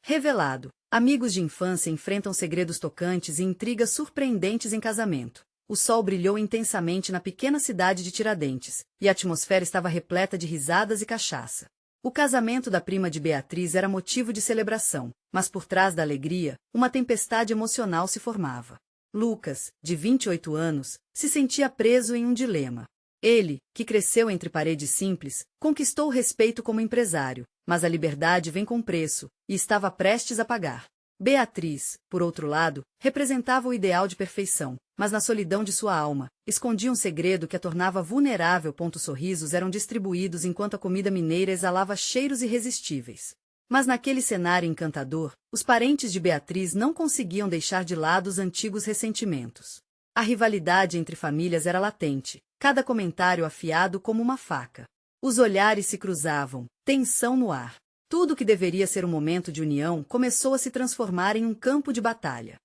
Revelado. Amigos de infância enfrentam segredos tocantes e intrigas surpreendentes em casamento. O sol brilhou intensamente na pequena cidade de Tiradentes, e a atmosfera estava repleta de risadas e cachaça. O casamento da prima de Beatriz era motivo de celebração, mas por trás da alegria, uma tempestade emocional se formava. Lucas, de 28 anos, se sentia preso em um dilema. Ele, que cresceu entre paredes simples, conquistou o respeito como empresário, mas a liberdade vem com preço, e estava prestes a pagar. Beatriz, por outro lado, representava o ideal de perfeição, mas na solidão de sua alma, escondia um segredo que a tornava vulnerável. Sorrisos eram distribuídos enquanto a comida mineira exalava cheiros irresistíveis. Mas naquele cenário encantador, os parentes de Beatriz não conseguiam deixar de lado os antigos ressentimentos. A rivalidade entre famílias era latente, cada comentário afiado como uma faca. Os olhares se cruzavam, tensão no ar. Tudo que deveria ser um momento de união começou a se transformar em um campo de batalha.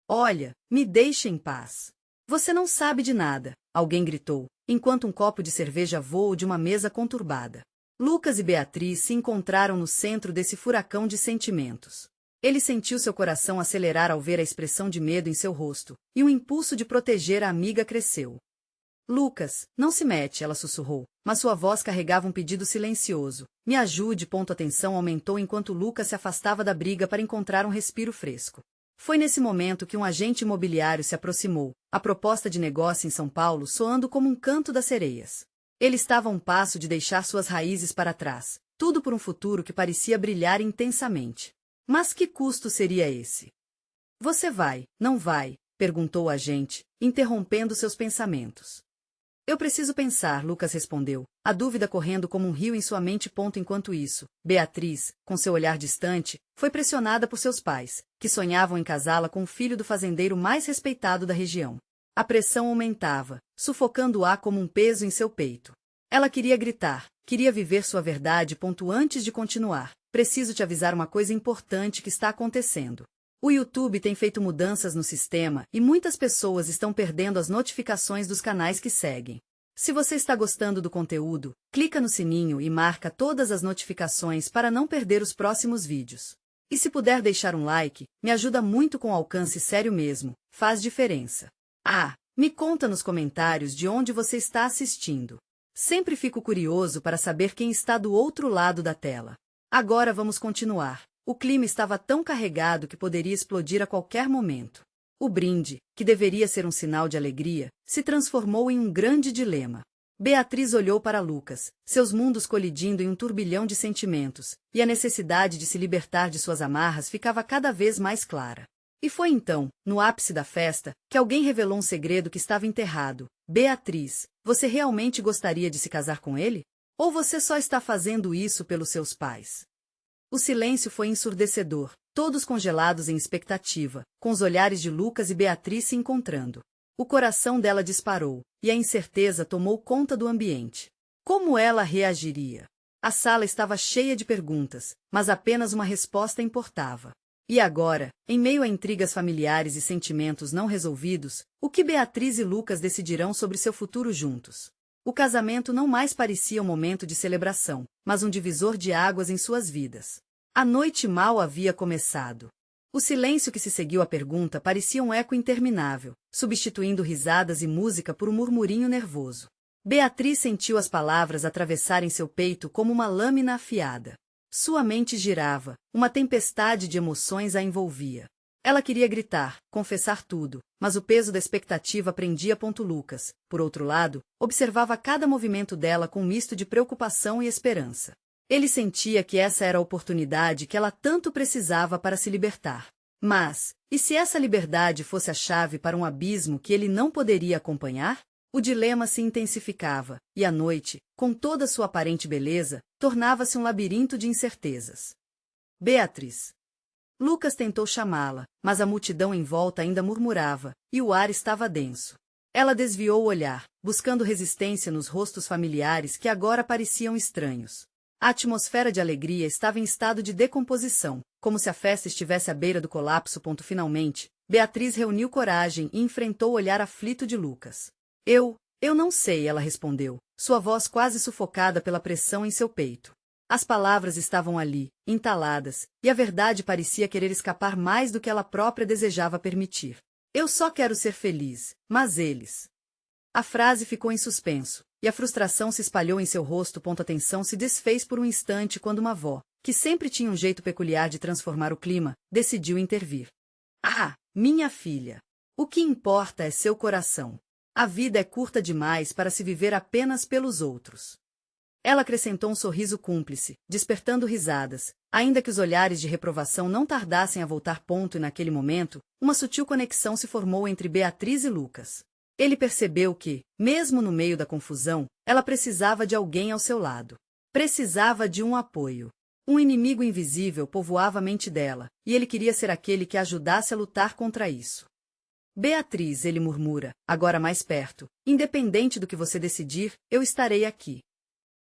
Olha, me deixe em paz. Você não sabe de nada, alguém gritou, enquanto um copo de cerveja voou de uma mesa conturbada. Lucas e Beatriz se encontraram no centro desse furacão de sentimentos. Ele sentiu seu coração acelerar ao ver a expressão de medo em seu rosto, e o impulso de proteger a amiga cresceu. Lucas, não se mete, ela sussurrou, mas sua voz carregava um pedido silencioso. Me ajude. A tensão aumentou enquanto Lucas se afastava da briga para encontrar um respiro fresco. Foi nesse momento que um agente imobiliário se aproximou, a proposta de negócio em São Paulo soando como um canto das sereias. Ele estava a um passo de deixar suas raízes para trás, tudo por um futuro que parecia brilhar intensamente. Mas que custo seria esse? Você vai, não vai? Perguntou o agente, interrompendo seus pensamentos. Eu preciso pensar, Lucas respondeu, a dúvida correndo como um rio em sua mente. Enquanto isso, Beatriz, com seu olhar distante, foi pressionada por seus pais, que sonhavam em casá-la com o filho do fazendeiro mais respeitado da região. A pressão aumentava, sufocando-a como um peso em seu peito. Ela queria gritar, queria viver sua verdade. Antes de continuar, preciso te avisar uma coisa importante que está acontecendo. O YouTube tem feito mudanças no sistema e muitas pessoas estão perdendo as notificações dos canais que seguem. Se você está gostando do conteúdo, clica no sininho e marca todas as notificações para não perder os próximos vídeos. E se puder deixar um like, me ajuda muito com alcance, sério mesmo, faz diferença. Me conta nos comentários de onde você está assistindo. Sempre fico curioso para saber quem está do outro lado da tela. Agora vamos continuar. O clima estava tão carregado que poderia explodir a qualquer momento. O brinde, que deveria ser um sinal de alegria, se transformou em um grande dilema. Beatriz olhou para Lucas, seus mundos colidindo em um turbilhão de sentimentos, e a necessidade de se libertar de suas amarras ficava cada vez mais clara. E foi então, no ápice da festa, que alguém revelou um segredo que estava enterrado. Beatriz, você realmente gostaria de se casar com ele? Ou você só está fazendo isso pelos seus pais? O silêncio foi ensurdecedor, todos congelados em expectativa, com os olhares de Lucas e Beatriz se encontrando. O coração dela disparou, e a incerteza tomou conta do ambiente. Como ela reagiria? A sala estava cheia de perguntas, mas apenas uma resposta importava. E agora, em meio a intrigas familiares e sentimentos não resolvidos, o que Beatriz e Lucas decidirão sobre seu futuro juntos? O casamento não mais parecia um momento de celebração, mas um divisor de águas em suas vidas. A noite mal havia começado. O silêncio que se seguiu à pergunta parecia um eco interminável, substituindo risadas e música por um murmurinho nervoso. Beatriz sentiu as palavras atravessarem seu peito como uma lâmina afiada. Sua mente girava, uma tempestade de emoções a envolvia. Ela queria gritar, confessar tudo, mas o peso da expectativa prendia. Lucas, por outro lado, observava cada movimento dela com um misto de preocupação e esperança. Ele sentia que essa era a oportunidade que ela tanto precisava para se libertar. Mas, e se essa liberdade fosse a chave para um abismo que ele não poderia acompanhar? O dilema se intensificava, e a noite, com toda sua aparente beleza, tornava-se um labirinto de incertezas. Beatriz. Lucas tentou chamá-la, mas a multidão em volta ainda murmurava, e o ar estava denso. Ela desviou o olhar, buscando resistência nos rostos familiares que agora pareciam estranhos. A atmosfera de alegria estava em estado de decomposição, como se a festa estivesse à beira do colapso. Finalmente, Beatriz reuniu coragem e enfrentou o olhar aflito de Lucas. Eu não sei, ela respondeu, sua voz quase sufocada pela pressão em seu peito. As palavras estavam ali, entaladas, e a verdade parecia querer escapar mais do que ela própria desejava permitir. Eu só quero ser feliz, mas eles... A frase ficou em suspenso, e a frustração se espalhou em seu rosto. A tensão se desfez por um instante quando uma avó, que sempre tinha um jeito peculiar de transformar o clima, decidiu intervir. Ah, minha filha! O que importa é seu coração. A vida é curta demais para se viver apenas pelos outros. Ela acrescentou um sorriso cúmplice, despertando risadas, ainda que os olhares de reprovação não tardassem a voltar. E naquele momento, uma sutil conexão se formou entre Beatriz e Lucas. Ele percebeu que, mesmo no meio da confusão, ela precisava de alguém ao seu lado. Precisava de um apoio. Um inimigo invisível povoava a mente dela, e ele queria ser aquele que a ajudasse a lutar contra isso. Beatriz, ele murmura, agora mais perto, independente do que você decidir, eu estarei aqui.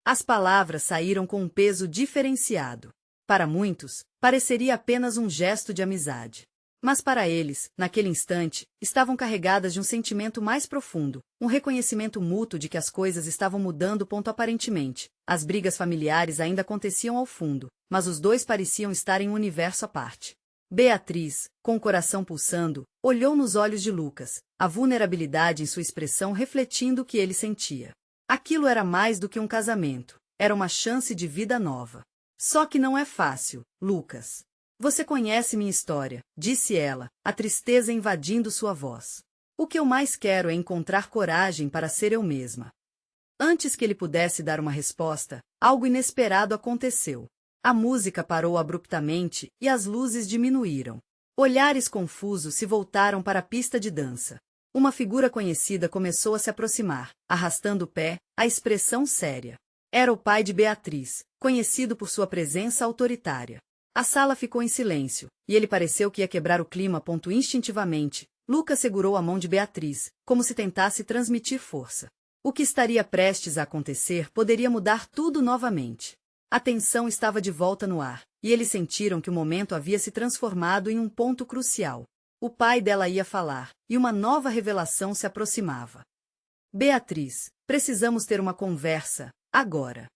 As palavras saíram com um peso diferenciado. Para muitos, pareceria apenas um gesto de amizade. Mas para eles, naquele instante, estavam carregadas de um sentimento mais profundo, um reconhecimento mútuo de que as coisas estavam mudando. Aparentemente, as brigas familiares ainda aconteciam ao fundo, mas os dois pareciam estar em um universo à parte. Beatriz, com o coração pulsando, olhou nos olhos de Lucas, a vulnerabilidade em sua expressão refletindo o que ele sentia. Aquilo era mais do que um casamento, era uma chance de vida nova. Só que não é fácil, Lucas. Você conhece minha história, disse ela, a tristeza invadindo sua voz. O que eu mais quero é encontrar coragem para ser eu mesma. Antes que ele pudesse dar uma resposta, algo inesperado aconteceu. A música parou abruptamente e as luzes diminuíram. Olhares confusos se voltaram para a pista de dança. Uma figura conhecida começou a se aproximar, arrastando o pé, a expressão séria. Era o pai de Beatriz, conhecido por sua presença autoritária. A sala ficou em silêncio, e ele pareceu que ia quebrar o clima. Instintivamente, Lucas segurou a mão de Beatriz, como se tentasse transmitir força. O que estaria prestes a acontecer poderia mudar tudo novamente. A tensão estava de volta no ar, e eles sentiram que o momento havia se transformado em um ponto crucial. O pai dela ia falar, e uma nova revelação se aproximava. Beatriz, precisamos ter uma conversa, agora.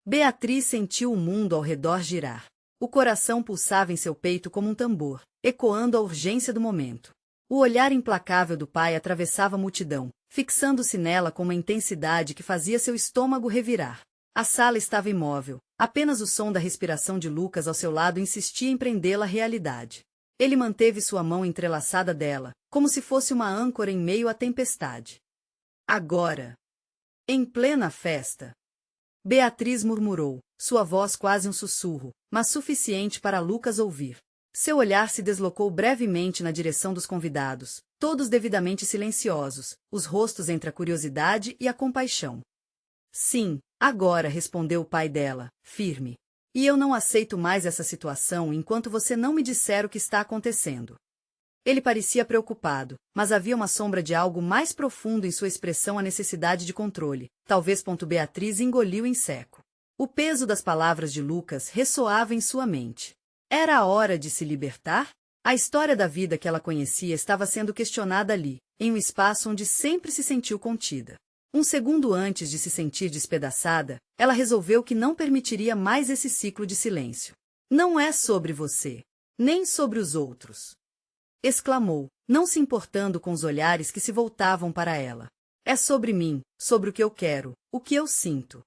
Beatriz sentiu o mundo ao redor girar. O coração pulsava em seu peito como um tambor, ecoando a urgência do momento. O olhar implacável do pai atravessava a multidão, fixando-se nela com uma intensidade que fazia seu estômago revirar. A sala estava imóvel, apenas o som da respiração de Lucas ao seu lado insistia em prendê-la à realidade. Ele manteve sua mão entrelaçada dela, como se fosse uma âncora em meio à tempestade. Agora! Em plena festa! Beatriz murmurou, sua voz quase um sussurro, mas suficiente para Lucas ouvir. Seu olhar se deslocou brevemente na direção dos convidados, todos devidamente silenciosos, os rostos entre a curiosidade e a compaixão. Sim, agora, respondeu o pai dela, firme. E eu não aceito mais essa situação enquanto você não me disser o que está acontecendo. Ele parecia preocupado, mas havia uma sombra de algo mais profundo em sua expressão, a necessidade de controle. Talvez. Beatriz engoliu em seco. O peso das palavras de Lucas ressoava em sua mente. Era a hora de se libertar? A história da vida que ela conhecia estava sendo questionada ali, em um espaço onde sempre se sentiu contida. Um segundo antes de se sentir despedaçada, ela resolveu que não permitiria mais esse ciclo de silêncio. Não é sobre você, nem sobre os outros. Exclamou, não se importando com os olhares que se voltavam para ela. É sobre mim, sobre o que eu quero, o que eu sinto.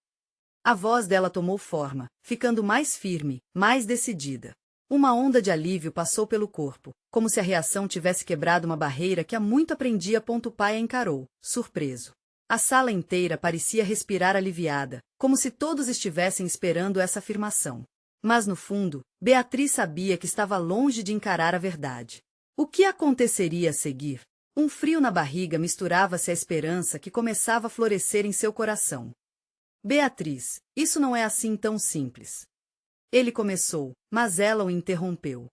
A voz dela tomou forma, ficando mais firme, mais decidida. Uma onda de alívio passou pelo corpo, como se a reação tivesse quebrado uma barreira que há muito aprendia. O pai a encarou, surpreso. A sala inteira parecia respirar aliviada, como se todos estivessem esperando essa afirmação. Mas no fundo, Beatriz sabia que estava longe de encarar a verdade. O que aconteceria a seguir? Um frio na barriga misturava-se à esperança que começava a florescer em seu coração. Beatriz, isso não é assim tão simples. Ele começou, mas ela o interrompeu.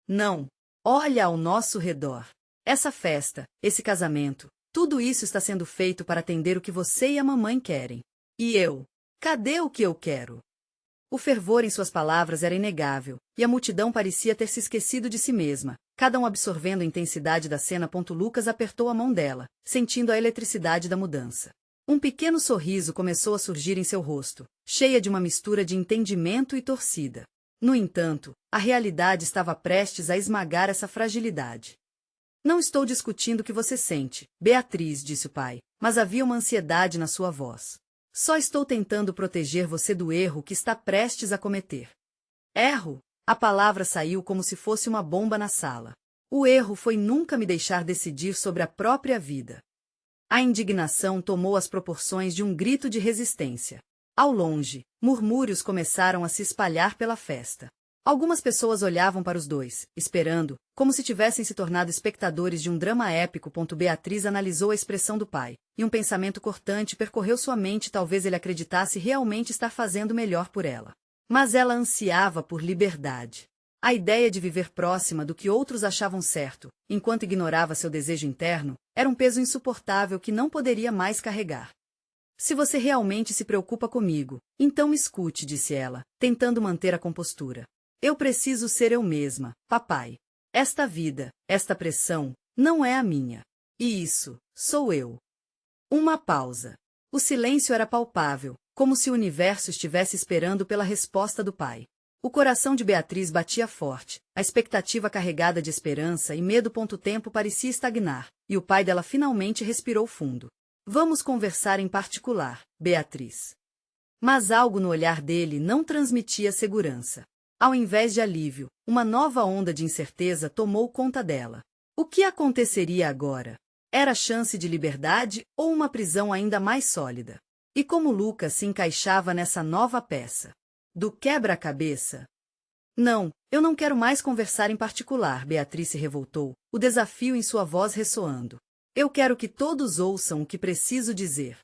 Não. Olha ao nosso redor. Essa festa, esse casamento, tudo isso está sendo feito para atender o que você e a mamãe querem. E eu? Cadê o que eu quero? O fervor em suas palavras era inegável, e a multidão parecia ter se esquecido de si mesma, cada um absorvendo a intensidade da cena. Lucas apertou a mão dela, sentindo a eletricidade da mudança. Um pequeno sorriso começou a surgir em seu rosto, cheia de uma mistura de entendimento e torcida. No entanto, a realidade estava prestes a esmagar essa fragilidade. Não estou discutindo o que você sente, Beatriz, disse o pai, mas havia uma ansiedade na sua voz. Só estou tentando proteger você do erro que está prestes a cometer. Erro? A palavra saiu como se fosse uma bomba na sala. O erro foi nunca me deixar decidir sobre a própria vida. A indignação tomou as proporções de um grito de resistência. Ao longe, murmúrios começaram a se espalhar pela festa. Algumas pessoas olhavam para os dois, esperando, como se tivessem se tornado espectadores de um drama épico. Beatriz analisou a expressão do pai, e um pensamento cortante percorreu sua mente. Talvez ele acreditasse realmente estar fazendo melhor por ela. Mas ela ansiava por liberdade. A ideia de viver próxima do que outros achavam certo, enquanto ignorava seu desejo interno, era um peso insuportável que não poderia mais carregar. Se você realmente se preocupa comigo, então me escute, disse ela, tentando manter a compostura. Eu preciso ser eu mesma, papai. Esta vida, esta pressão, não é a minha. E isso, sou eu. Uma pausa. O silêncio era palpável, como se o universo estivesse esperando pela resposta do pai. O coração de Beatriz batia forte, a expectativa carregada de esperança e medo. O tempo parecia estagnar, e o pai dela finalmente respirou fundo. Vamos conversar em particular, Beatriz. Mas algo no olhar dele não transmitia segurança. Ao invés de alívio, uma nova onda de incerteza tomou conta dela. O que aconteceria agora? Era chance de liberdade ou uma prisão ainda mais sólida? E como Lucas se encaixava nessa nova peça? Do quebra-cabeça? Não, eu não quero mais conversar em particular, Beatriz se revoltou, o desafio em sua voz ressoando. Eu quero que todos ouçam o que preciso dizer.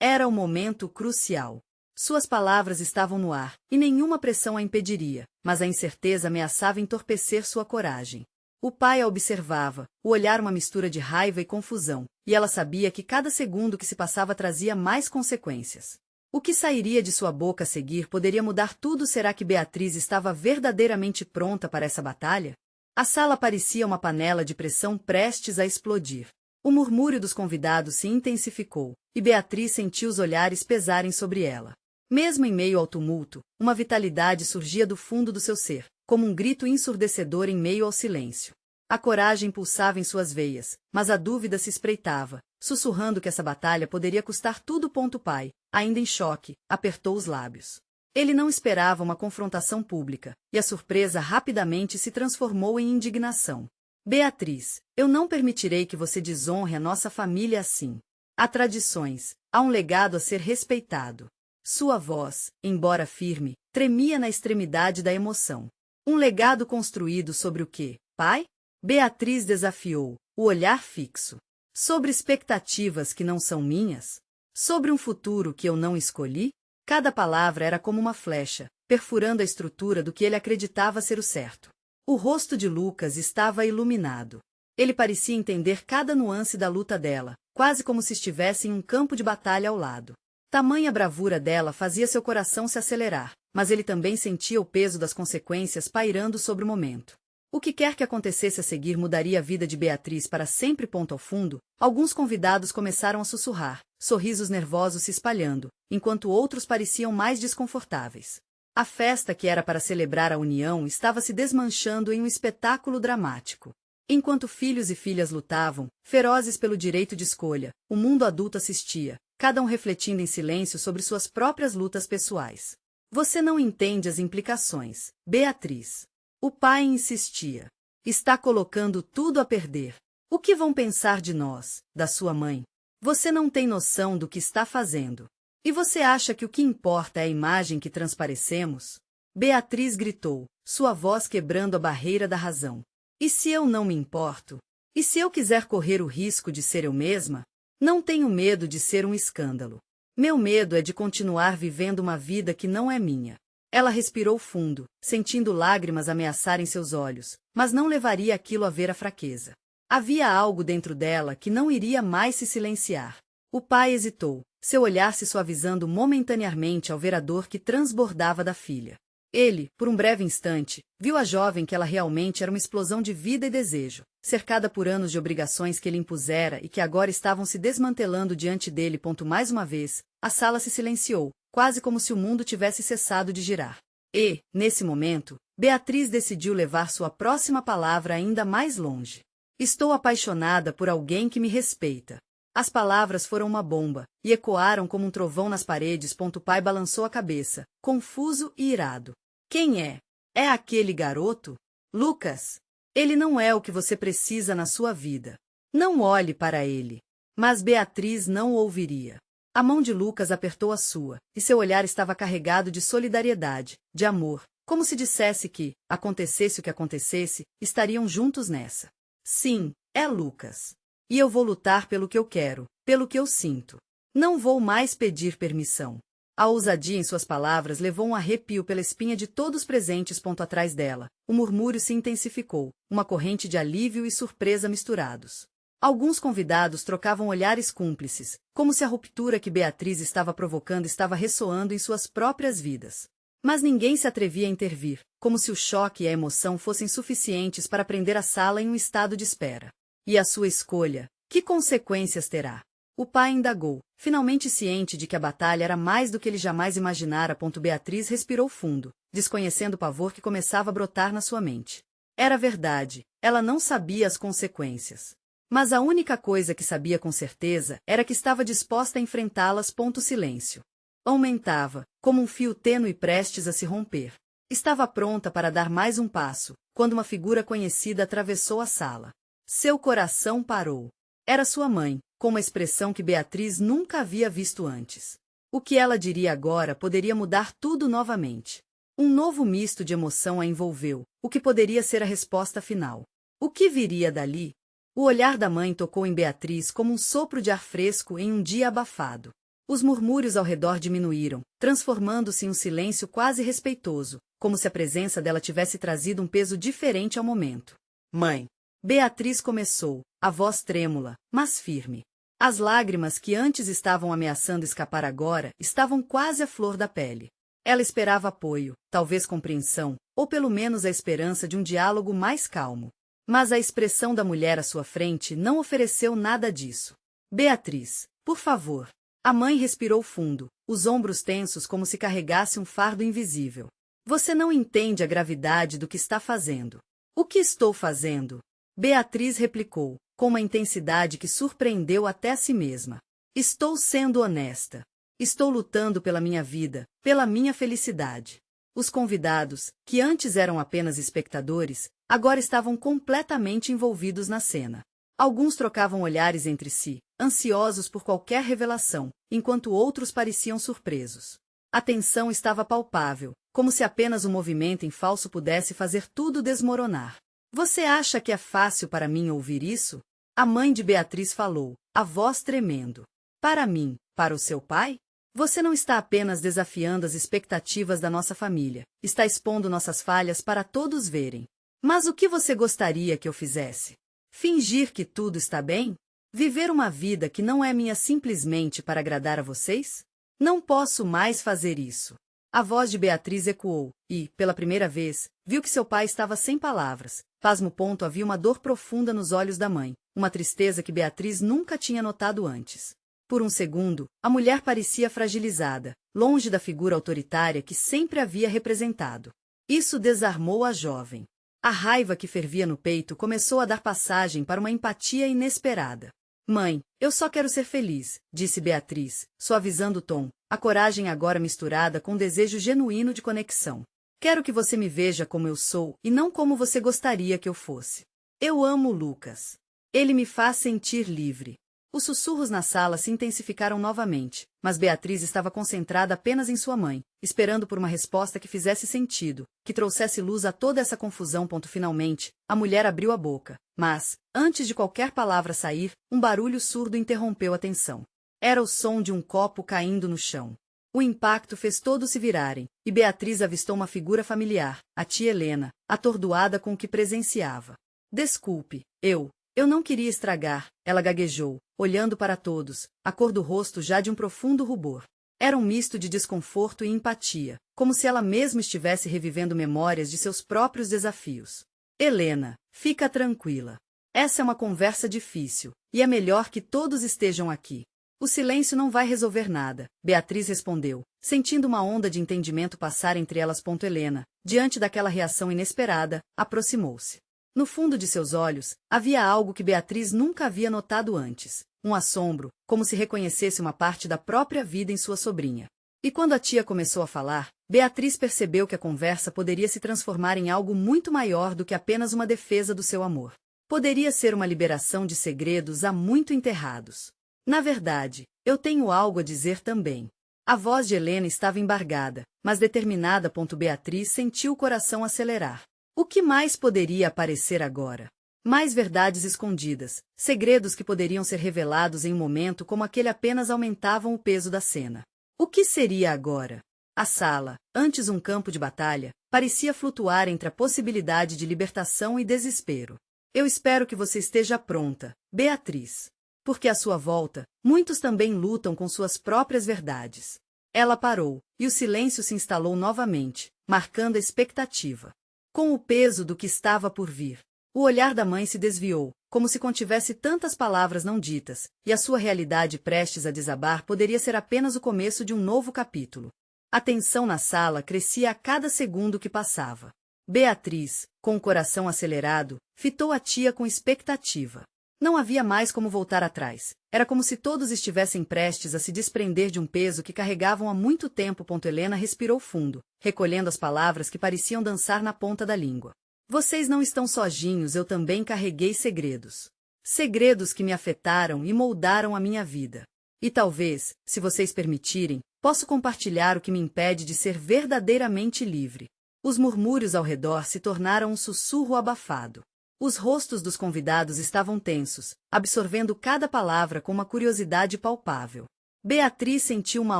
Era o momento crucial. Suas palavras estavam no ar, e nenhuma pressão a impediria, mas a incerteza ameaçava entorpecer sua coragem. O pai a observava, o olhar uma mistura de raiva e confusão, e ela sabia que cada segundo que se passava trazia mais consequências. O que sairia de sua boca a seguir poderia mudar tudo. Será que Beatriz estava verdadeiramente pronta para essa batalha? A sala parecia uma panela de pressão prestes a explodir. O murmúrio dos convidados se intensificou, e Beatriz sentiu os olhares pesarem sobre ela. Mesmo em meio ao tumulto, uma vitalidade surgia do fundo do seu ser, como um grito ensurdecedor em meio ao silêncio. A coragem pulsava em suas veias, mas a dúvida se espreitava, sussurrando que essa batalha poderia custar tudo. O pai, ainda em choque, apertou os lábios. Ele não esperava uma confrontação pública, e a surpresa rapidamente se transformou em indignação. Beatriz, eu não permitirei que você desonre a nossa família assim. Há tradições, há um legado a ser respeitado. Sua voz, embora firme, tremia na extremidade da emoção. Um legado construído sobre o quê, pai? Beatriz desafiou, o olhar fixo. Sobre expectativas que não são minhas? Sobre um futuro que eu não escolhi? Cada palavra era como uma flecha, perfurando a estrutura do que ele acreditava ser o certo. O rosto de Lucas estava iluminado. Ele parecia entender cada nuance da luta dela, quase como se estivesse em um campo de batalha ao lado. Tamanha bravura dela fazia seu coração se acelerar, mas ele também sentia o peso das consequências pairando sobre o momento. O que quer que acontecesse a seguir mudaria a vida de Beatriz para sempre. Ao fundo, alguns convidados começaram a sussurrar, sorrisos nervosos se espalhando, enquanto outros pareciam mais desconfortáveis. A festa que era para celebrar a união estava se desmanchando em um espetáculo dramático. Enquanto filhos e filhas lutavam, ferozes pelo direito de escolha, o mundo adulto assistia, cada um refletindo em silêncio sobre suas próprias lutas pessoais. Você não entende as implicações, Beatriz. O pai insistia. Está colocando tudo a perder. O que vão pensar de nós, da sua mãe? Você não tem noção do que está fazendo. E você acha que o que importa é a imagem que transparecemos? Beatriz gritou, sua voz quebrando a barreira da razão. E se eu não me importo? E se eu quiser correr o risco de ser eu mesma? Não tenho medo de ser um escândalo. Meu medo é de continuar vivendo uma vida que não é minha. Ela respirou fundo, sentindo lágrimas ameaçarem seus olhos, mas não levaria aquilo a ver a fraqueza. Havia algo dentro dela que não iria mais se silenciar. O pai hesitou, seu olhar se suavizando momentaneamente ao ver a dor que transbordava da filha. Ele, por um breve instante, viu a jovem que ela realmente era uma explosão de vida e desejo, cercada por anos de obrigações que ele impusera e que agora estavam se desmantelando diante dele. Mais uma vez, a sala se silenciou, quase como se o mundo tivesse cessado de girar. E, nesse momento, Beatriz decidiu levar sua próxima palavra ainda mais longe. Estou apaixonada por alguém que me respeita. As palavras foram uma bomba, e ecoaram como um trovão nas paredes. O pai balançou a cabeça, confuso e irado. Quem é? É aquele garoto? Lucas. Ele não é o que você precisa na sua vida. Não olhe para ele. Mas Beatriz não ouviria. A mão de Lucas apertou a sua, e seu olhar estava carregado de solidariedade, de amor, como se dissesse que, acontecesse o que acontecesse, estariam juntos nessa. Sim, é Lucas. E eu vou lutar pelo que eu quero, pelo que eu sinto. Não vou mais pedir permissão. A ousadia em suas palavras levou um arrepio pela espinha de todos presentes. Atrás dela, o murmúrio se intensificou, uma corrente de alívio e surpresa misturados. Alguns convidados trocavam olhares cúmplices, como se a ruptura que Beatriz estava provocando estava ressoando em suas próprias vidas. Mas ninguém se atrevia a intervir, como se o choque e a emoção fossem suficientes para prender a sala em um estado de espera. E a sua escolha, que consequências terá? O pai indagou, finalmente ciente de que a batalha era mais do que ele jamais imaginara. Beatriz respirou fundo, desconhecendo o pavor que começava a brotar na sua mente. Era verdade, ela não sabia as consequências. Mas a única coisa que sabia com certeza era que estava disposta a enfrentá-las. Silêncio aumentava, como um fio tênue prestes a se romper. Estava pronta para dar mais um passo, quando uma figura conhecida atravessou a sala. Seu coração parou. Era sua mãe, com uma expressão que Beatriz nunca havia visto antes. O que ela diria agora poderia mudar tudo novamente. Um novo misto de emoção a envolveu, o que poderia ser a resposta final. O que viria dali? O olhar da mãe tocou em Beatriz como um sopro de ar fresco em um dia abafado. Os murmúrios ao redor diminuíram, transformando-se em um silêncio quase respeitoso, como se a presença dela tivesse trazido um peso diferente ao momento. Mãe. Beatriz começou, a voz trêmula, mas firme. As lágrimas que antes estavam ameaçando escapar agora estavam quase à flor da pele. Ela esperava apoio, talvez compreensão, ou pelo menos a esperança de um diálogo mais calmo. Mas a expressão da mulher à sua frente não ofereceu nada disso. Beatriz, por favor. A mãe respirou fundo, os ombros tensos como se carregasse um fardo invisível. Você não entende a gravidade do que está fazendo. O que estou fazendo? Beatriz replicou, com uma intensidade que surpreendeu até a si mesma. Estou sendo honesta. Estou lutando pela minha vida, pela minha felicidade. Os convidados, que antes eram apenas espectadores, agora estavam completamente envolvidos na cena. Alguns trocavam olhares entre si, ansiosos por qualquer revelação, enquanto outros pareciam surpresos. A tensão estava palpável, como se apenas um movimento em falso pudesse fazer tudo desmoronar. Você acha que é fácil para mim ouvir isso? A mãe de Beatriz falou, a voz tremendo. Para mim, para o seu pai? Você não está apenas desafiando as expectativas da nossa família, está expondo nossas falhas para todos verem. Mas o que você gostaria que eu fizesse? Fingir que tudo está bem? Viver uma vida que não é minha simplesmente para agradar a vocês? Não posso mais fazer isso. A voz de Beatriz ecoou, e, pela primeira vez, viu que seu pai estava sem palavras. Pasmo. Havia uma dor profunda nos olhos da mãe, uma tristeza que Beatriz nunca tinha notado antes. Por um segundo, a mulher parecia fragilizada, longe da figura autoritária que sempre havia representado. Isso desarmou a jovem. A raiva que fervia no peito começou a dar passagem para uma empatia inesperada. Mãe, eu só quero ser feliz, disse Beatriz, suavizando o tom, a coragem agora misturada com um desejo genuíno de conexão. Quero que você me veja como eu sou e não como você gostaria que eu fosse. Eu amo Lucas. Ele me faz sentir livre. Os sussurros na sala se intensificaram novamente, mas Beatriz estava concentrada apenas em sua mãe, esperando por uma resposta que fizesse sentido, que trouxesse luz a toda essa confusão. Finalmente, a mulher abriu a boca, mas, antes de qualquer palavra sair, um barulho surdo interrompeu a tensão. Era o som de um copo caindo no chão. O impacto fez todos se virarem, e Beatriz avistou uma figura familiar, a tia Helena, atordoada com o que presenciava. Desculpe, eu não queria estragar, ela gaguejou, olhando para todos, a cor do rosto já de um profundo rubor. Era um misto de desconforto e empatia, como se ela mesma estivesse revivendo memórias de seus próprios desafios. Helena, fica tranquila. Essa é uma conversa difícil, e é melhor que todos estejam aqui. O silêncio não vai resolver nada, Beatriz respondeu, sentindo uma onda de entendimento passar entre elas. Helena, diante daquela reação inesperada, aproximou-se. No fundo de seus olhos, havia algo que Beatriz nunca havia notado antes, um assombro, como se reconhecesse uma parte da própria vida em sua sobrinha. E quando a tia começou a falar, Beatriz percebeu que a conversa poderia se transformar em algo muito maior do que apenas uma defesa do seu amor. Poderia ser uma liberação de segredos há muito enterrados. Na verdade, eu tenho algo a dizer também. A voz de Helena estava embargada, mas determinada. Beatriz sentiu o coração acelerar. O que mais poderia aparecer agora? Mais verdades escondidas, segredos que poderiam ser revelados em um momento como aquele apenas aumentavam o peso da cena. O que seria agora? A sala, antes um campo de batalha, parecia flutuar entre a possibilidade de libertação e desespero. Eu espero que você esteja pronta, Beatriz. Porque à sua volta, muitos também lutam com suas próprias verdades. Ela parou, e o silêncio se instalou novamente, marcando a expectativa. Com o peso do que estava por vir, o olhar da mãe se desviou, como se contivesse tantas palavras não ditas, e a sua realidade prestes a desabar poderia ser apenas o começo de um novo capítulo. A tensão na sala crescia a cada segundo que passava. Beatriz, com o coração acelerado, fitou a tia com expectativa. Não havia mais como voltar atrás. Era como se todos estivessem prestes a se desprender de um peso que carregavam há muito tempo. Helena respirou fundo, recolhendo as palavras que pareciam dançar na ponta da língua. Vocês não estão sozinhos, eu também carreguei segredos. Segredos que me afetaram e moldaram a minha vida. E talvez, se vocês permitirem, posso compartilhar o que me impede de ser verdadeiramente livre. Os murmúrios ao redor se tornaram um sussurro abafado. Os rostos dos convidados estavam tensos, absorvendo cada palavra com uma curiosidade palpável. Beatriz sentiu uma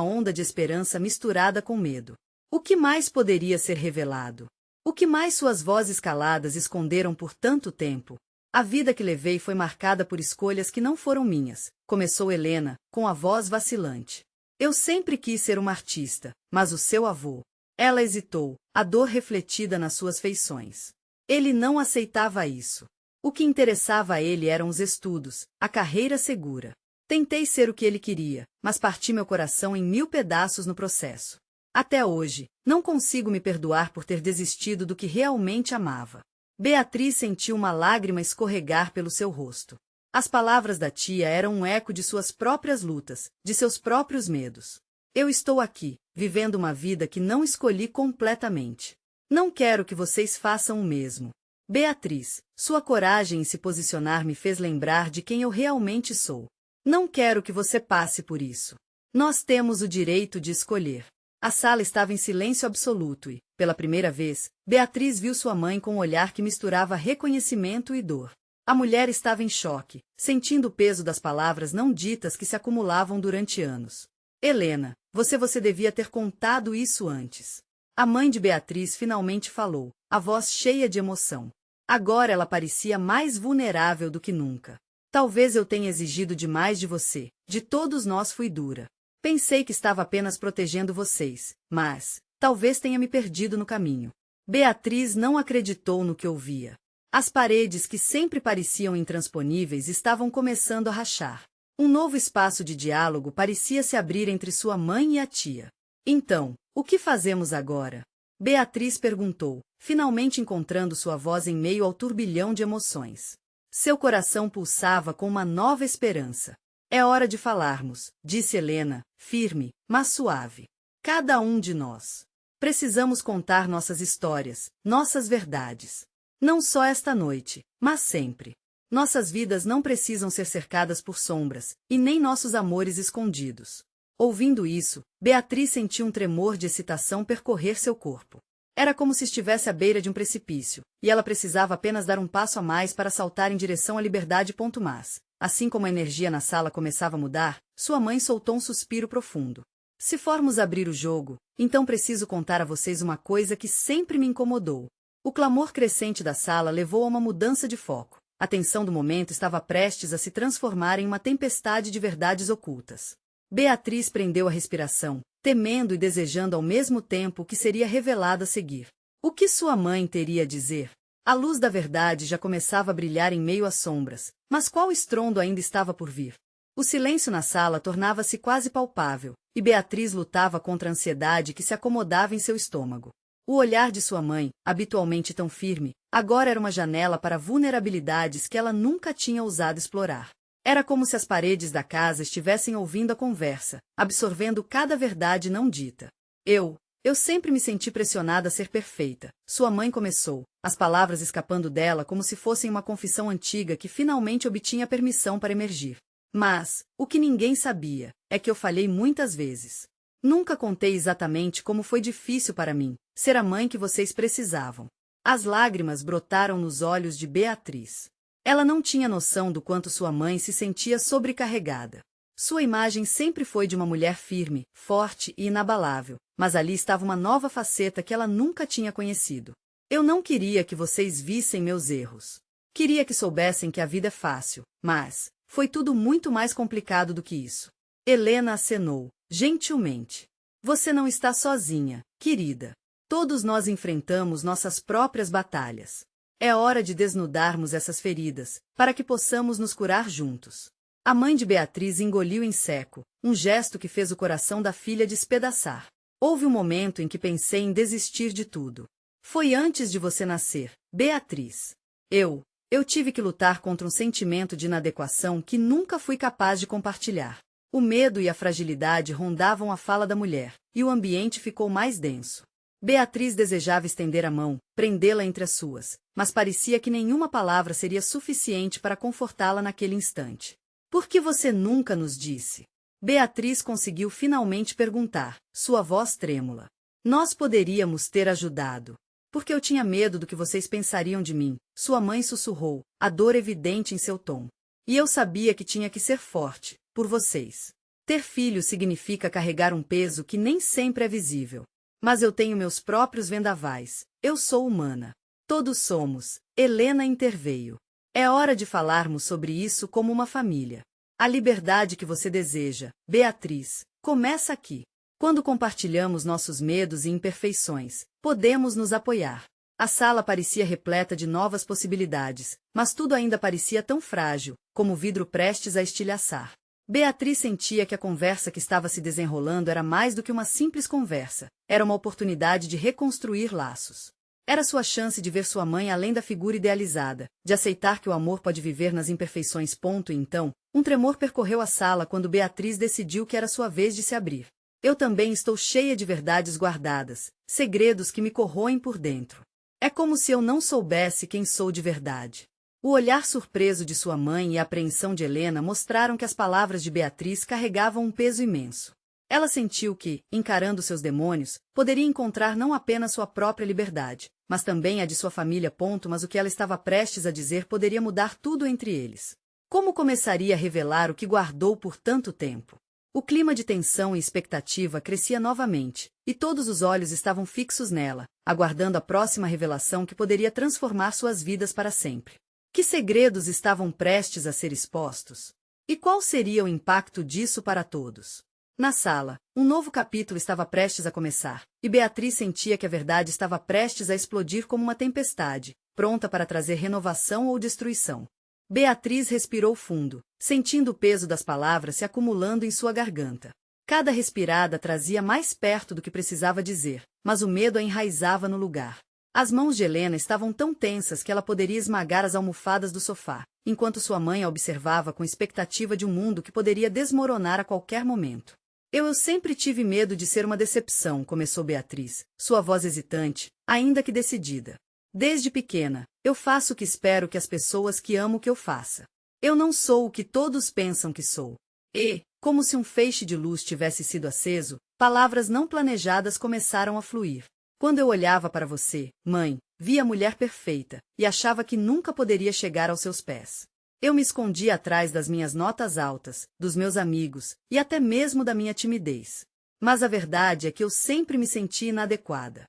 onda de esperança misturada com medo. O que mais poderia ser revelado? O que mais suas vozes caladas esconderam por tanto tempo? A vida que levei foi marcada por escolhas que não foram minhas, começou Helena, com a voz vacilante. Eu sempre quis ser uma artista, mas o seu avô... Ela hesitou, a dor refletida nas suas feições. Ele não aceitava isso. O que interessava a ele eram os estudos, a carreira segura. Tentei ser o que ele queria, mas parti meu coração em 1000 pedaços no processo. Até hoje, não consigo me perdoar por ter desistido do que realmente amava. Beatriz sentiu uma lágrima escorregar pelo seu rosto. As palavras da tia eram um eco de suas próprias lutas, de seus próprios medos. Eu estou aqui, vivendo uma vida que não escolhi completamente. Não quero que vocês façam o mesmo. Beatriz, sua coragem em se posicionar me fez lembrar de quem eu realmente sou. Não quero que você passe por isso. Nós temos o direito de escolher. A sala estava em silêncio absoluto e, pela primeira vez, Beatriz viu sua mãe com um olhar que misturava reconhecimento e dor. A mulher estava em choque, sentindo o peso das palavras não ditas que se acumulavam durante anos. Helena, você devia ter contado isso antes. A mãe de Beatriz finalmente falou, a voz cheia de emoção. Agora ela parecia mais vulnerável do que nunca. Talvez eu tenha exigido demais de você, de todos nós fui dura. Pensei que estava apenas protegendo vocês, mas talvez tenha me perdido no caminho. Beatriz não acreditou no que ouvia. As paredes que sempre pareciam intransponíveis estavam começando a rachar. Um novo espaço de diálogo parecia se abrir entre sua mãe e a tia. Então, o que fazemos agora? Beatriz perguntou, finalmente encontrando sua voz em meio ao turbilhão de emoções. Seu coração pulsava com uma nova esperança. É hora de falarmos, disse Helena, firme, mas suave. Cada um de nós. Precisamos contar nossas histórias, nossas verdades. Não só esta noite, mas sempre. Nossas vidas não precisam ser cercadas por sombras, e nem nossos amores escondidos. Ouvindo isso, Beatriz sentiu um tremor de excitação percorrer seu corpo. Era como se estivesse à beira de um precipício, e ela precisava apenas dar um passo a mais para saltar em direção à liberdade. Mas, assim como a energia na sala começava a mudar, sua mãe soltou um suspiro profundo. Se formos abrir o jogo, então preciso contar a vocês uma coisa que sempre me incomodou. O clamor crescente da sala levou a uma mudança de foco. A tensão do momento estava prestes a se transformar em uma tempestade de verdades ocultas. Beatriz prendeu a respiração, temendo e desejando ao mesmo tempo o que seria revelado a seguir. O que sua mãe teria a dizer? A luz da verdade já começava a brilhar em meio às sombras, mas qual estrondo ainda estava por vir? O silêncio na sala tornava-se quase palpável, e Beatriz lutava contra a ansiedade que se acomodava em seu estômago. O olhar de sua mãe, habitualmente tão firme, agora era uma janela para vulnerabilidades que ela nunca tinha ousado explorar. Era como se as paredes da casa estivessem ouvindo a conversa, absorvendo cada verdade não dita. Eu sempre me senti pressionada a ser perfeita, sua mãe começou, as palavras escapando dela como se fossem uma confissão antiga que finalmente obtinha permissão para emergir. Mas, o que ninguém sabia, é que eu falhei muitas vezes. Nunca contei exatamente como foi difícil para mim ser a mãe que vocês precisavam. As lágrimas brotaram nos olhos de Beatriz. Ela não tinha noção do quanto sua mãe se sentia sobrecarregada. Sua imagem sempre foi de uma mulher firme, forte e inabalável, mas ali estava uma nova faceta que ela nunca tinha conhecido. Eu não queria que vocês vissem meus erros. Queria que soubessem que a vida é fácil, mas foi tudo muito mais complicado do que isso. Helena acenou, gentilmente. Você não está sozinha, querida. Todos nós enfrentamos nossas próprias batalhas. É hora de desnudarmos essas feridas, para que possamos nos curar juntos. A mãe de Beatriz engoliu em seco, um gesto que fez o coração da filha despedaçar. Houve um momento em que pensei em desistir de tudo. Foi antes de você nascer, Beatriz. Eu tive que lutar contra um sentimento de inadequação que nunca fui capaz de compartilhar. O medo e a fragilidade rondavam a fala da mulher, e o ambiente ficou mais denso. Beatriz desejava estender a mão, prendê-la entre as suas, mas parecia que nenhuma palavra seria suficiente para confortá-la naquele instante. Por que você nunca nos disse? Beatriz conseguiu finalmente perguntar, sua voz trêmula. Nós poderíamos ter ajudado. Porque eu tinha medo do que vocês pensariam de mim, sua mãe sussurrou, a dor evidente em seu tom. E eu sabia que tinha que ser forte, por vocês. Ter filho significa carregar um peso que nem sempre é visível. Mas eu tenho meus próprios vendavais, eu sou humana. Todos somos, Helena interveio. É hora de falarmos sobre isso como uma família. A liberdade que você deseja, Beatriz, começa aqui. Quando compartilhamos nossos medos e imperfeições, podemos nos apoiar. A sala parecia repleta de novas possibilidades, mas tudo ainda parecia tão frágil, como o vidro prestes a estilhaçar. Beatriz sentia que a conversa que estava se desenrolando era mais do que uma simples conversa, era uma oportunidade de reconstruir laços. Era sua chance de ver sua mãe além da figura idealizada, de aceitar que o amor pode viver nas imperfeições. E então, um tremor percorreu a sala quando Beatriz decidiu que era sua vez de se abrir. Eu também estou cheia de verdades guardadas, segredos que me corroem por dentro. É como se eu não soubesse quem sou de verdade. O olhar surpreso de sua mãe e a apreensão de Helena mostraram que as palavras de Beatriz carregavam um peso imenso. Ela sentiu que, encarando seus demônios, poderia encontrar não apenas sua própria liberdade, mas também a de sua família. Mas o que ela estava prestes a dizer poderia mudar tudo entre eles. Como começaria a revelar o que guardou por tanto tempo? O clima de tensão e expectativa crescia novamente, e todos os olhos estavam fixos nela, aguardando a próxima revelação que poderia transformar suas vidas para sempre. Que segredos estavam prestes a ser expostos? E qual seria o impacto disso para todos? Na sala, um novo capítulo estava prestes a começar, e Beatriz sentia que a verdade estava prestes a explodir como uma tempestade, pronta para trazer renovação ou destruição. Beatriz respirou fundo, sentindo o peso das palavras se acumulando em sua garganta. Cada respirada trazia mais perto do que precisava dizer, mas o medo a enraizava no lugar. As mãos de Helena estavam tão tensas que ela poderia esmagar as almofadas do sofá, enquanto sua mãe a observava com expectativa de um mundo que poderia desmoronar a qualquer momento. Eu sempre tive medo de ser uma decepção, começou Beatriz, sua voz hesitante, ainda que decidida. Desde pequena, eu faço o que espero que as pessoas que amo que eu faça. Eu não sou o que todos pensam que sou. E, como se um feixe de luz tivesse sido aceso, palavras não planejadas começaram a fluir. Quando eu olhava para você, mãe, via a mulher perfeita, e achava que nunca poderia chegar aos seus pés. Eu me escondia atrás das minhas notas altas, dos meus amigos, e até mesmo da minha timidez. Mas a verdade é que eu sempre me senti inadequada.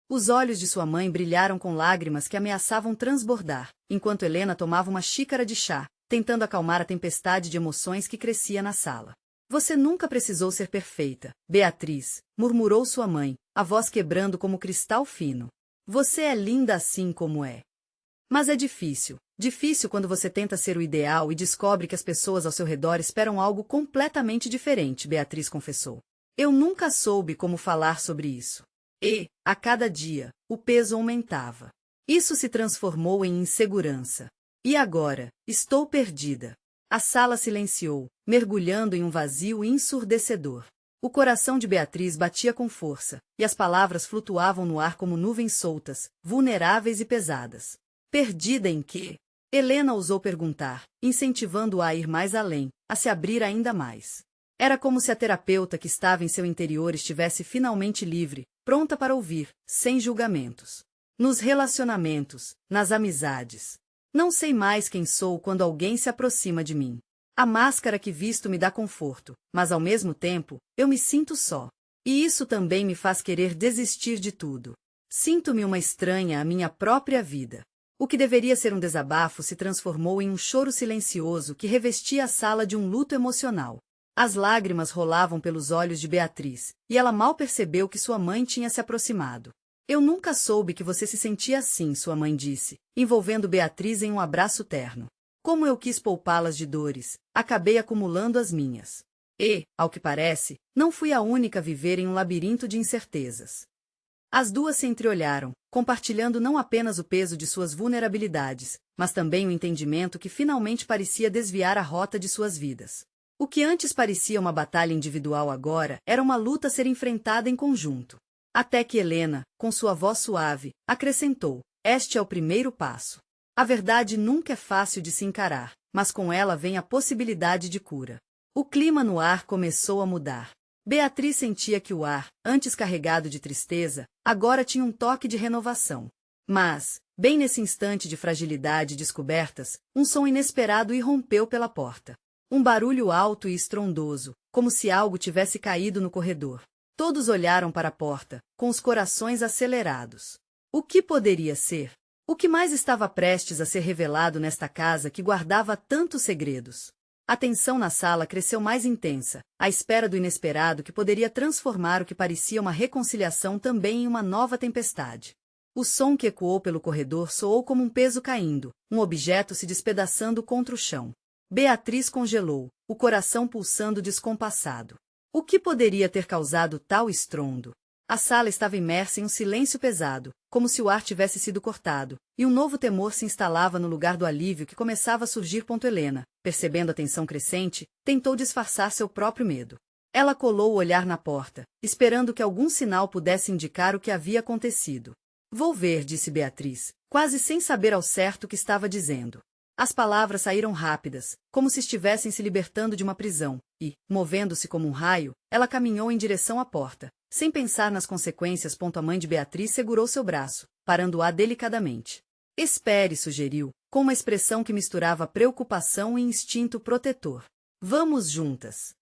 Os olhos de sua mãe brilharam com lágrimas que ameaçavam transbordar, enquanto Helena tomava uma xícara de chá, tentando acalmar a tempestade de emoções que crescia na sala. Você nunca precisou ser perfeita, Beatriz, murmurou sua mãe, a voz quebrando como cristal fino. Você é linda assim como é. Mas é difícil. Difícil quando você tenta ser o ideal e descobre que as pessoas ao seu redor esperam algo completamente diferente, Beatriz confessou. Eu nunca soube como falar sobre isso. E, a cada dia, o peso aumentava. Isso se transformou em insegurança. E agora, estou perdida. A sala silenciou, mergulhando em um vazio ensurdecedor. O coração de Beatriz batia com força, e as palavras flutuavam no ar como nuvens soltas, vulneráveis e pesadas. Perdida em quê? Helena ousou perguntar, incentivando-a a ir mais além, a se abrir ainda mais. Era como se a terapeuta que estava em seu interior estivesse finalmente livre, pronta para ouvir, sem julgamentos. Nos relacionamentos, nas amizades. Não sei mais quem sou quando alguém se aproxima de mim. A máscara que visto me dá conforto, mas ao mesmo tempo, eu me sinto só. E isso também me faz querer desistir de tudo. Sinto-me uma estranha à minha própria vida. O que deveria ser um desabafo se transformou em um choro silencioso que revestia a sala de um luto emocional. As lágrimas rolavam pelos olhos de Beatriz, e ela mal percebeu que sua mãe tinha se aproximado. Eu nunca soube que você se sentia assim, sua mãe disse, envolvendo Beatriz em um abraço terno. Como eu quis poupá-las de dores, acabei acumulando as minhas. E, ao que parece, não fui a única a viver em um labirinto de incertezas. As duas se entreolharam, compartilhando não apenas o peso de suas vulnerabilidades, mas também o entendimento que finalmente parecia desviar a rota de suas vidas. O que antes parecia uma batalha individual agora era uma luta a ser enfrentada em conjunto. Até que Helena, com sua voz suave, acrescentou: este é o primeiro passo. A verdade nunca é fácil de se encarar, mas com ela vem a possibilidade de cura. O clima no ar começou a mudar. Beatriz sentia que o ar, antes carregado de tristeza, agora tinha um toque de renovação. Mas, bem nesse instante de fragilidade e descobertas, um som inesperado irrompeu pela porta. Um barulho alto e estrondoso, como se algo tivesse caído no corredor. Todos olharam para a porta, com os corações acelerados. O que poderia ser? O que mais estava prestes a ser revelado nesta casa que guardava tantos segredos? A tensão na sala cresceu mais intensa, à espera do inesperado que poderia transformar o que parecia uma reconciliação também em uma nova tempestade. O som que ecoou pelo corredor soou como um peso caindo, um objeto se despedaçando contra o chão. Beatriz congelou, o coração pulsando descompassado. O que poderia ter causado tal estrondo? A sala estava imersa em um silêncio pesado, como se o ar tivesse sido cortado, e um novo temor se instalava no lugar do alívio que começava a surgir. Helena, percebendo a tensão crescente, tentou disfarçar seu próprio medo. Ela colou o olhar na porta, esperando que algum sinal pudesse indicar o que havia acontecido. Vou ver, disse Beatriz, quase sem saber ao certo o que estava dizendo. As palavras saíram rápidas, como se estivessem se libertando de uma prisão, e, movendo-se como um raio, ela caminhou em direção à porta. Sem pensar nas consequências. A mãe de Beatriz segurou seu braço, parando-a delicadamente. Espere, sugeriu, com uma expressão que misturava preocupação e instinto protetor. Vamos juntas.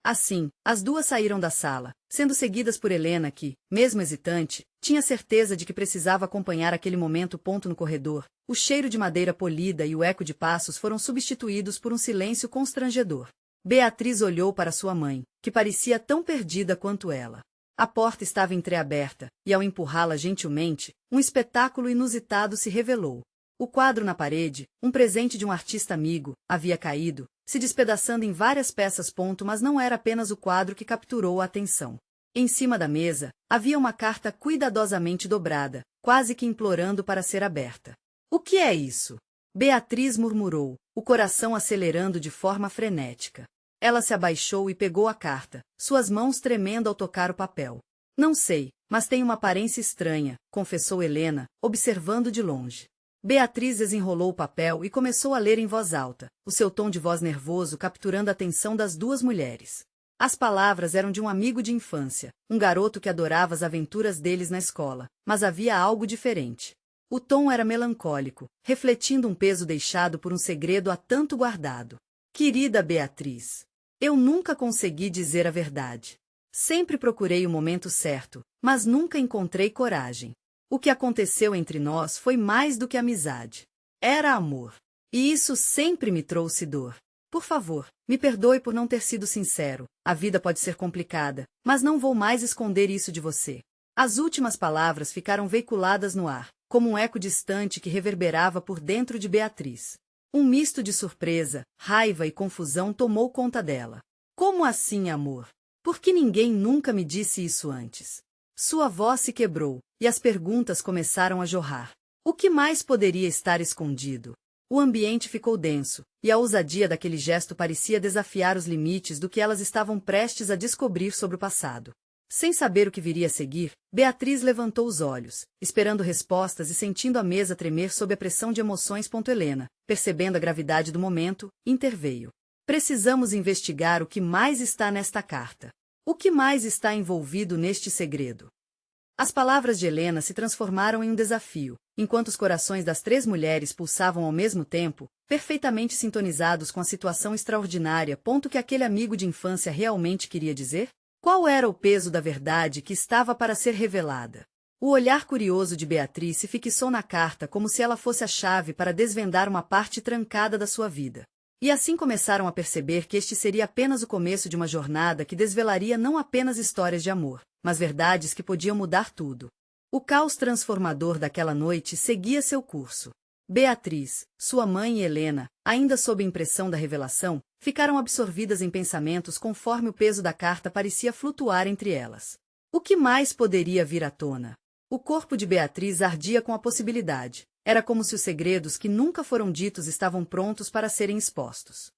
Assim, as duas saíram da sala, sendo seguidas por Helena que, mesmo hesitante, tinha certeza de que precisava acompanhar aquele momento. No corredor, o cheiro de madeira polida e o eco de passos foram substituídos por um silêncio constrangedor. Beatriz olhou para sua mãe, que parecia tão perdida quanto ela. A porta estava entreaberta, e ao empurrá-la gentilmente, um espetáculo inusitado se revelou. O quadro na parede, um presente de um artista amigo, havia caído, se despedaçando em várias peças. Mas não era apenas o quadro que capturou a atenção. Em cima da mesa, havia uma carta cuidadosamente dobrada, quase que implorando para ser aberta. O que é isso? Beatriz murmurou, o coração acelerando de forma frenética. Ela se abaixou e pegou a carta, suas mãos tremendo ao tocar o papel. Não sei, mas tem uma aparência estranha, confessou Helena, observando de longe. Beatriz desenrolou o papel e começou a ler em voz alta, o seu tom de voz nervoso capturando a atenção das duas mulheres. As palavras eram de um amigo de infância, um garoto que adorava as aventuras deles na escola, mas havia algo diferente. O tom era melancólico, refletindo um peso deixado por um segredo há tanto guardado. Querida Beatriz, eu nunca consegui dizer a verdade. Sempre procurei o momento certo, mas nunca encontrei coragem. O que aconteceu entre nós foi mais do que amizade. Era amor. E isso sempre me trouxe dor. Por favor, me perdoe por não ter sido sincero. A vida pode ser complicada, mas não vou mais esconder isso de você. As últimas palavras ficaram veiculadas no ar, como um eco distante que reverberava por dentro de Beatriz. Um misto de surpresa, raiva e confusão tomou conta dela. Como assim, amor? Por que ninguém nunca me disse isso antes? Sua voz se quebrou, e as perguntas começaram a jorrar. O que mais poderia estar escondido? O ambiente ficou denso, e a ousadia daquele gesto parecia desafiar os limites do que elas estavam prestes a descobrir sobre o passado. Sem saber o que viria a seguir, Beatriz levantou os olhos, esperando respostas e sentindo a mesa tremer sob a pressão de emoções. Helena, percebendo a gravidade do momento, interveio. Precisamos investigar o que mais está nesta carta. O que mais está envolvido neste segredo? As palavras de Helena se transformaram em um desafio, enquanto os corações das três mulheres pulsavam ao mesmo tempo, perfeitamente sintonizados com a situação extraordinária. Que aquele amigo de infância realmente queria dizer? Qual era o peso da verdade que estava para ser revelada? O olhar curioso de Beatriz se fixou na carta como se ela fosse a chave para desvendar uma parte trancada da sua vida. E assim começaram a perceber que este seria apenas o começo de uma jornada que desvelaria não apenas histórias de amor, mas verdades que podiam mudar tudo. O caos transformador daquela noite seguia seu curso. Beatriz, sua mãe e Helena, ainda sob impressão da revelação, ficaram absorvidas em pensamentos conforme o peso da carta parecia flutuar entre elas. O que mais poderia vir à tona? O corpo de Beatriz ardia com a possibilidade. Era como se os segredos que nunca foram ditos estavam prontos para serem expostos.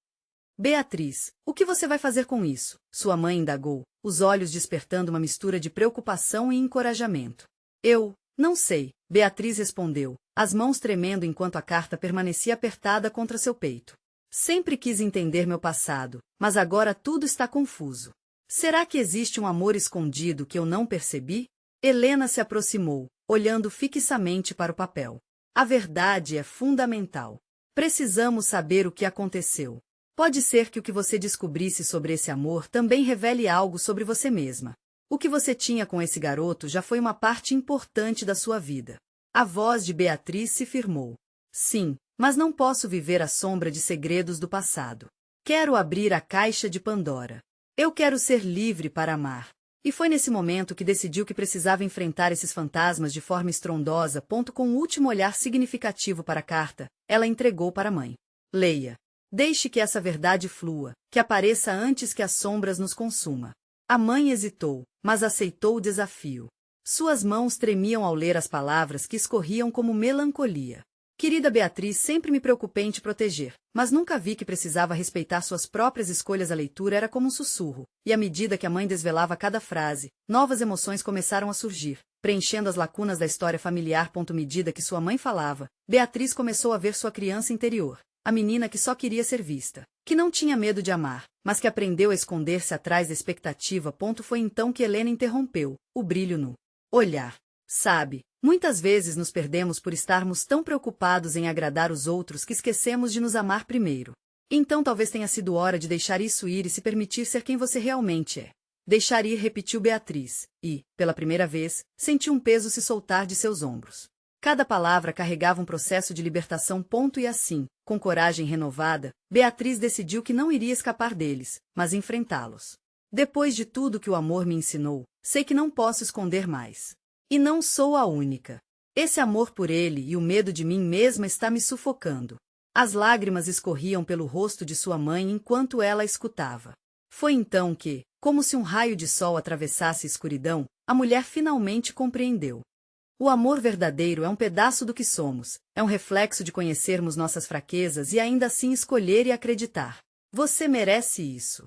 Beatriz, o que você vai fazer com isso? Sua mãe indagou, os olhos despertando uma mistura de preocupação e encorajamento. Eu não sei, Beatriz respondeu, as mãos tremendo enquanto a carta permanecia apertada contra seu peito. Sempre quis entender meu passado, mas agora tudo está confuso. Será que existe um amor escondido que eu não percebi? Helena se aproximou, olhando fixamente para o papel. A verdade é fundamental. Precisamos saber o que aconteceu. Pode ser que o que você descobrisse sobre esse amor também revele algo sobre você mesma. O que você tinha com esse garoto já foi uma parte importante da sua vida. A voz de Beatriz se firmou. Sim, mas não posso viver à sombra de segredos do passado. Quero abrir a caixa de Pandora. Eu quero ser livre para amar. E foi nesse momento que decidiu que precisava enfrentar esses fantasmas de forma estrondosa. Com um último olhar significativo para a carta, ela entregou para a mãe. Leia. Deixe que essa verdade flua, que apareça antes que as sombras nos consuma. A mãe hesitou, mas aceitou o desafio. Suas mãos tremiam ao ler as palavras que escorriam como melancolia. Querida Beatriz, sempre me preocupei em te proteger, mas nunca vi que precisava respeitar suas próprias escolhas. A leitura era como um sussurro, e à medida que a mãe desvelava cada frase, novas emoções começaram a surgir, preenchendo as lacunas da história familiar. À medida que sua mãe falava, Beatriz começou a ver sua criança interior, a menina que só queria ser vista, que não tinha medo de amar, mas que aprendeu a esconder-se atrás da expectativa. Foi então que Helena interrompeu, o brilho no olhar. Sabe, muitas vezes nos perdemos por estarmos tão preocupados em agradar os outros que esquecemos de nos amar primeiro. Então talvez tenha sido hora de deixar isso ir e se permitir ser quem você realmente é. Deixar ir, repetiu Beatriz, e, pela primeira vez, sentiu um peso se soltar de seus ombros. Cada palavra carregava um processo de libertação. E assim, com coragem renovada, Beatriz decidiu que não iria escapar deles, mas enfrentá-los. Depois de tudo que o amor me ensinou, sei que não posso esconder mais. E não sou a única. Esse amor por ele e o medo de mim mesma está me sufocando. As lágrimas escorriam pelo rosto de sua mãe enquanto ela a escutava. Foi então que, como se um raio de sol atravessasse a escuridão, a mulher finalmente compreendeu. O amor verdadeiro é um pedaço do que somos, é um reflexo de conhecermos nossas fraquezas e ainda assim escolher e acreditar. Você merece isso.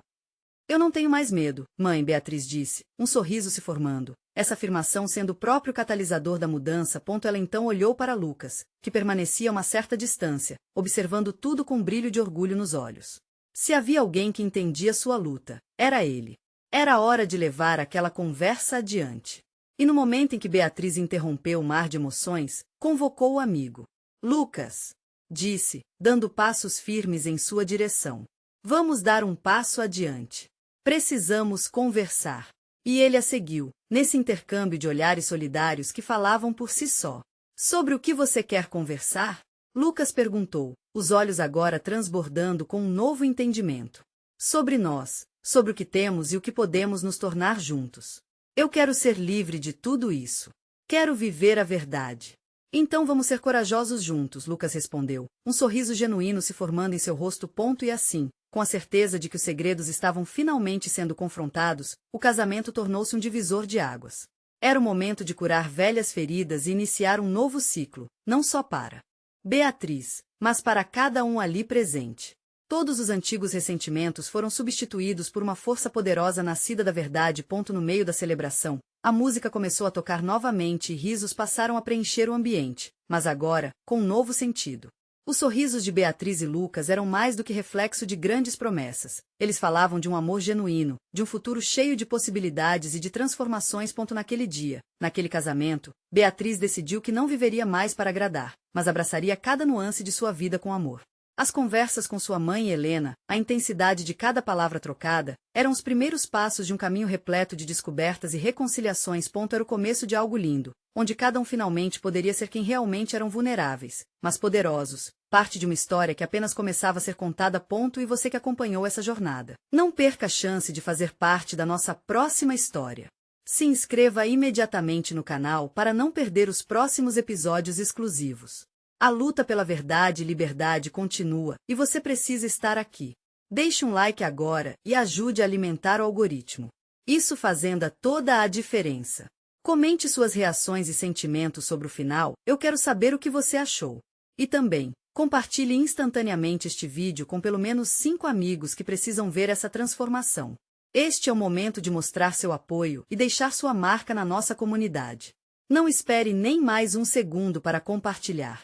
Eu não tenho mais medo, mãe, Beatriz disse, um sorriso se formando, essa afirmação sendo o próprio catalisador da mudança. Ela então olhou para Lucas, que permanecia a uma certa distância, observando tudo com um brilho de orgulho nos olhos. Se havia alguém que entendia sua luta, era ele. Era hora de levar aquela conversa adiante. E no momento em que Beatriz interrompeu o mar de emoções, convocou o amigo. Lucas, disse, dando passos firmes em sua direção. Vamos dar um passo adiante. Precisamos conversar. E ele a seguiu, nesse intercâmbio de olhares solidários que falavam por si só. Sobre o que você quer conversar? Lucas perguntou, os olhos agora transbordando com um novo entendimento. Sobre nós, sobre o que temos e o que podemos nos tornar juntos. Eu quero ser livre de tudo isso. Quero viver a verdade. Então vamos ser corajosos juntos, Lucas respondeu, um sorriso genuíno se formando em seu rosto. E assim, com a certeza de que os segredos estavam finalmente sendo confrontados, o casamento tornou-se um divisor de águas. Era o momento de curar velhas feridas e iniciar um novo ciclo, não só para Beatriz, mas para cada um ali presente. Todos os antigos ressentimentos foram substituídos por uma força poderosa nascida da verdade. No meio da celebração, a música começou a tocar novamente e risos passaram a preencher o ambiente, mas agora, com um novo sentido. Os sorrisos de Beatriz e Lucas eram mais do que reflexo de grandes promessas. Eles falavam de um amor genuíno, de um futuro cheio de possibilidades e de transformações. Naquele dia, naquele casamento, Beatriz decidiu que não viveria mais para agradar, mas abraçaria cada nuance de sua vida com amor. As conversas com sua mãe Helena, a intensidade de cada palavra trocada, eram os primeiros passos de um caminho repleto de descobertas e reconciliações. Era o começo de algo lindo, onde cada um finalmente poderia ser quem realmente eram, vulneráveis, mas poderosos, parte de uma história que apenas começava a ser contada. E você que acompanhou essa jornada, não perca a chance de fazer parte da nossa próxima história. Se inscreva imediatamente no canal para não perder os próximos episódios exclusivos. A luta pela verdade e liberdade continua, e você precisa estar aqui. Deixe um like agora e ajude a alimentar o algoritmo. Isso fazendo toda a diferença. Comente suas reações e sentimentos sobre o final, eu quero saber o que você achou. E também, compartilhe instantaneamente este vídeo com pelo menos 5 amigos que precisam ver essa transformação. Este é o momento de mostrar seu apoio e deixar sua marca na nossa comunidade. Não espere nem mais um segundo para compartilhar.